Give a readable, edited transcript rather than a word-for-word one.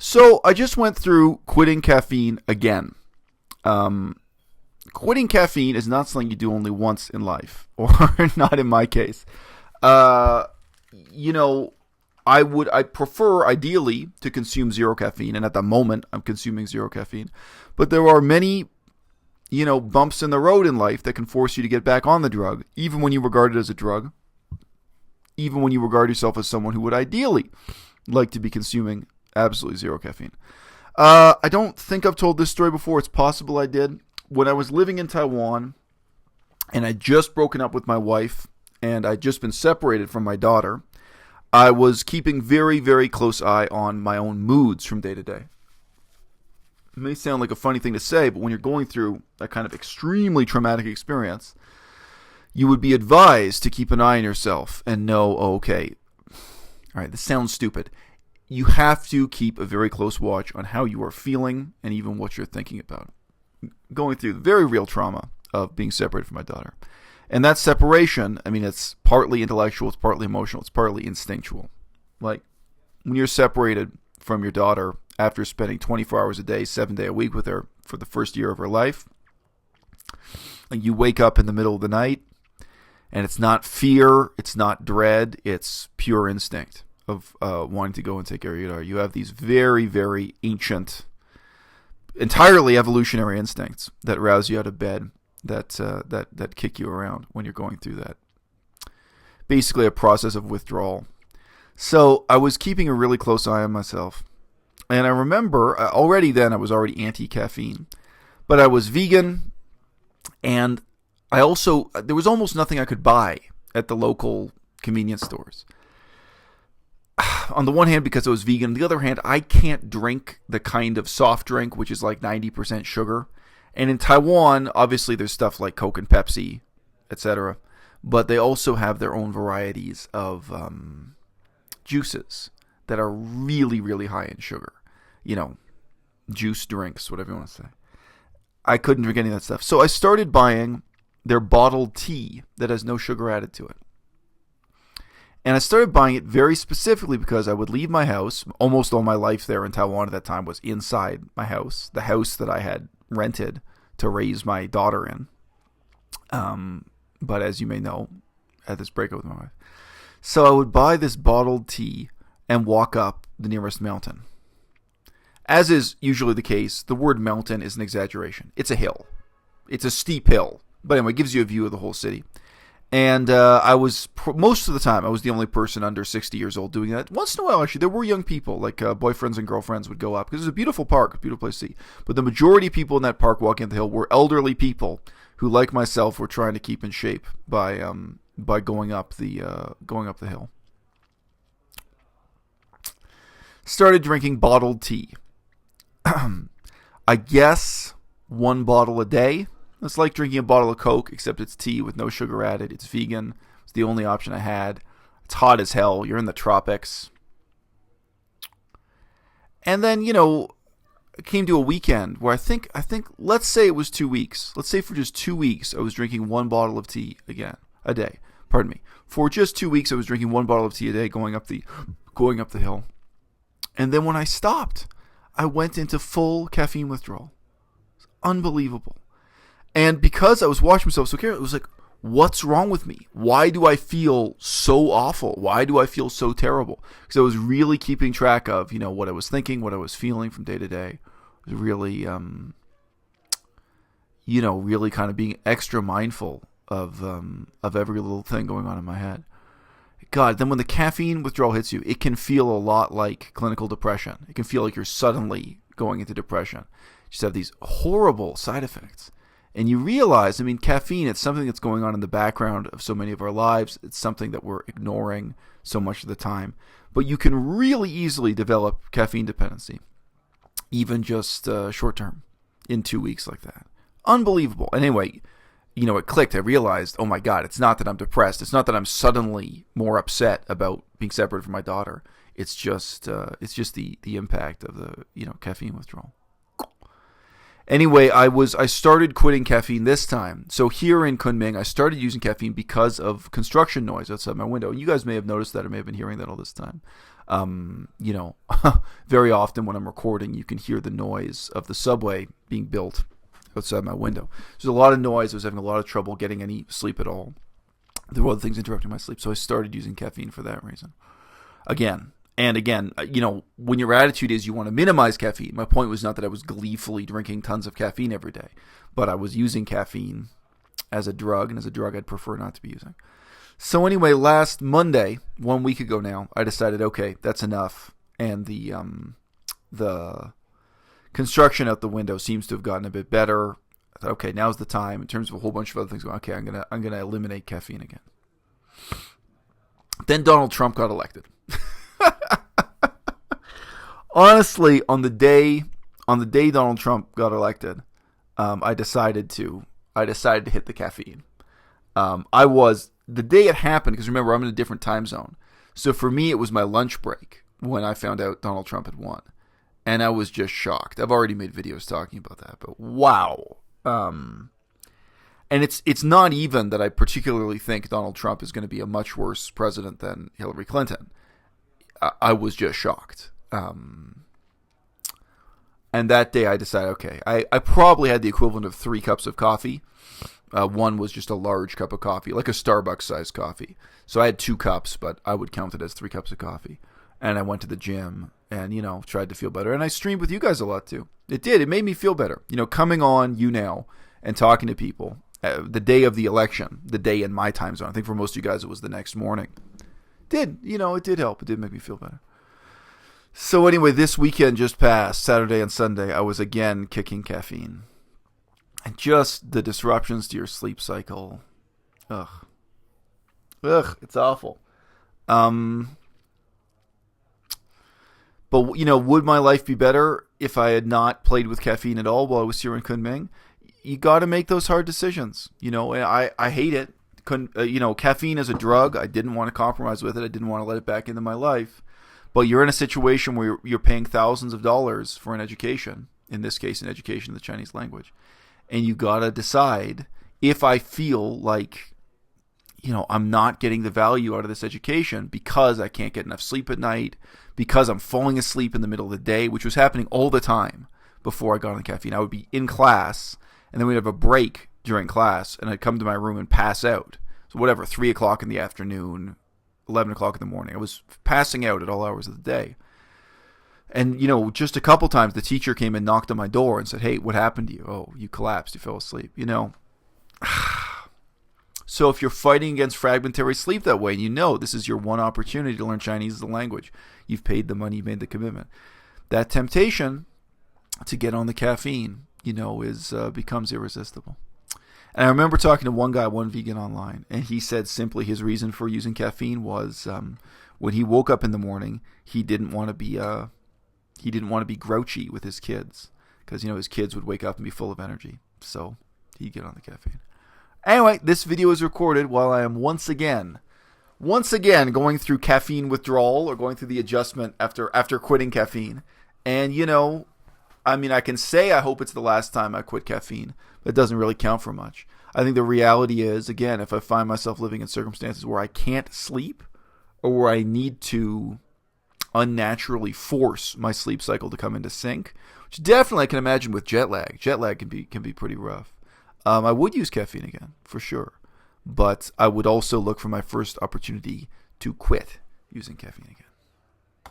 So I just went through quitting caffeine again. Quitting caffeine is not something you do only once in life, or not in my case. Uh, I prefer ideally to consume zero caffeine, and at the moment I'm consuming zero caffeine. But there are many, bumps in the road in life that can force you to get back on the drug, even when you regard it as a drug, even when you regard yourself as someone who would ideally like to be consuming absolutely zero caffeine. I don't think I've told this story before. It's possible I did. When I was living in Taiwan, and I'd just broken up with my wife, and I'd just been separated from my daughter, I was keeping very, very close eye on my own moods from day to day. It may sound like a funny thing to say, but when you're going through a kind of extremely traumatic experience, you would be advised to keep an eye on yourself and know, okay, all right, this sounds stupid. You have to keep a very close watch on how you are feeling and even what you're thinking about. Going through the very real trauma of being separated from my daughter. And that separation, it's partly intellectual, it's partly emotional, it's partly instinctual. Like, when you're separated from your daughter after spending 24 hours a day, 7 days a week with her for the first year of her life, and you wake up in the middle of the night, and it's not fear, it's not dread, it's pure instinct of wanting to go and take care of your daughter. You have these very, very ancient, entirely evolutionary instincts that rouse you out of bed, that kick you around when you're going through that. Basically a process of withdrawal. So I was keeping a really close eye on myself. And I remember, already then I was already anti-caffeine. But I was vegan, and there was almost nothing I could buy at the local convenience stores. On the one hand, because I was vegan. On the other hand, I can't drink the kind of soft drink which is like 90% sugar. And in Taiwan, obviously there's stuff like Coke and Pepsi, etc. But they also have their own varieties of juices that are really, really high in sugar. Juice drinks, whatever you want to say. I couldn't drink any of that stuff. So I started buying their bottled tea that has no sugar added to it. And I started buying it very specifically because I would leave my house. Almost all my life there in Taiwan at that time was inside my house, the house that I had rented to raise my daughter in. But as you may know, I had this breakup with my wife. So I would buy this bottled tea and walk up the nearest mountain. As is usually the case, the word mountain is an exaggeration. It's a hill. It's a steep hill. But anyway, it gives you a view of the whole city. And most of the time, I was the only person under 60 years old doing that. Once in a while, actually, there were young people, like boyfriends and girlfriends would go up. Because it's a beautiful park, a beautiful place to see. But the majority of people in that park walking up the hill were elderly people who, like myself, were trying to keep in shape by going up the hill. Started drinking bottled tea. I guess 1 bottle a day. It's like drinking a bottle of Coke, except it's tea with no sugar added. It's vegan. It's the only option I had. It's hot as hell. You're in the tropics. And then, it came to a weekend where I think, let's say it was 2 weeks. Let's say for just 2 weeks, I was drinking 1 bottle of tea a day. Pardon me. For just 2 weeks, I was drinking 1 bottle of tea a day going up the hill. And then when I stopped, I went into full caffeine withdrawal. It's unbelievable. And because I was watching myself so carefully, it was like, what's wrong with me? Why do I feel so awful? Why do I feel so terrible? Because I was really keeping track of, what I was thinking, what I was feeling from day to day. It was really, really kind of being extra mindful of every little thing going on in my head. God, then when the caffeine withdrawal hits you, it can feel a lot like clinical depression. It can feel like you're suddenly going into depression. You just have these horrible side effects. And you realize, caffeine, it's something that's going on in the background of so many of our lives. It's something that we're ignoring so much of the time. But you can really easily develop caffeine dependency, even just short term, in 2 weeks like that. Unbelievable. And anyway, it clicked. I realized, oh my God, it's not that I'm depressed. It's not that I'm suddenly more upset about being separated from my daughter. It's just the impact of the caffeine withdrawal. Anyway, I started quitting caffeine this time. So here in Kunming, I started using caffeine because of construction noise outside my window. And you guys may have noticed that or may have been hearing that all this time. Very often when I'm recording, you can hear the noise of the subway being built outside my window. There's a lot of noise. I was having a lot of trouble getting any sleep at all. There were other things interrupting my sleep, so I started using caffeine for that reason. Again, when your attitude is you want to minimize caffeine, my point was not that I was gleefully drinking tons of caffeine every day, but I was using caffeine as a drug, and as a drug I'd prefer not to be using. So anyway, last Monday, 1 week ago now, I decided, okay, that's enough, and the construction out the window seems to have gotten a bit better. I thought, okay, now's the time. In terms of a whole bunch of other things going, okay, I'm gonna eliminate caffeine again. Then Donald Trump got elected. Honestly, on the day Donald Trump got elected, I decided to hit the caffeine. The day it happened, because remember, I'm in a different time zone. So for me, it was my lunch break when I found out Donald Trump had won. And I was just shocked. I've already made videos talking about that, but wow. And it's not even that I particularly think Donald Trump is going to be a much worse president than Hillary Clinton. I was just shocked. And that day I decided, okay, I probably had the equivalent of 3 cups of coffee. One was just a large cup of coffee, like a Starbucks-sized coffee. So I had 2 cups, but I would count it as 3 cups of coffee. And I went to the gym and, tried to feel better. And I streamed with you guys a lot, too. It did. It made me feel better. Coming on you now and talking to people the day of the election, the day in my time zone. I think for most of you guys it was the next morning. It did help. It did make me feel better. So anyway, this weekend just passed, Saturday and Sunday, I was again kicking caffeine. And just the disruptions to your sleep cycle. Ugh, it's awful. But, would my life be better if I had not played with caffeine at all while I was here in Kunming? You got to make those hard decisions. I hate it. Caffeine is a drug. I didn't want to compromise with it. I didn't want to let it back into my life. But you're in a situation where you're paying thousands of dollars for an education, in this case, an education in the Chinese language. And you got to decide, if I feel like, I'm not getting the value out of this education because I can't get enough sleep at night, because I'm falling asleep in the middle of the day, which was happening all the time before I got on the caffeine. I would be in class, and then we'd have a break during class, and I'd come to my room and pass out. So whatever, 3 o'clock in the afternoon, 11 o'clock in the morning. I was passing out at all hours of the day. And, just a couple times the teacher came and knocked on my door and said, hey, what happened to you? Oh, you collapsed. You fell asleep. So if you're fighting against fragmentary sleep that way, and this is your one opportunity to learn Chinese as a language, you've paid the money, you made the commitment. That temptation to get on the caffeine, becomes irresistible. And I remember talking to one vegan online, and he said simply his reason for using caffeine was when he woke up in the morning, he didn't want to be grouchy with his kids because his kids would wake up and be full of energy, so he'd get on the caffeine. Anyway, this video is recorded while I am once again going through caffeine withdrawal, or going through the adjustment after quitting caffeine. And I can say I hope it's the last time I quit caffeine, but it doesn't really count for much. I think the reality is, again, if I find myself living in circumstances where I can't sleep, or where I need to unnaturally force my sleep cycle to come into sync, which definitely I can imagine with jet lag. Jet lag can be pretty rough. I would use caffeine again, for sure. But I would also look for my first opportunity to quit using caffeine again.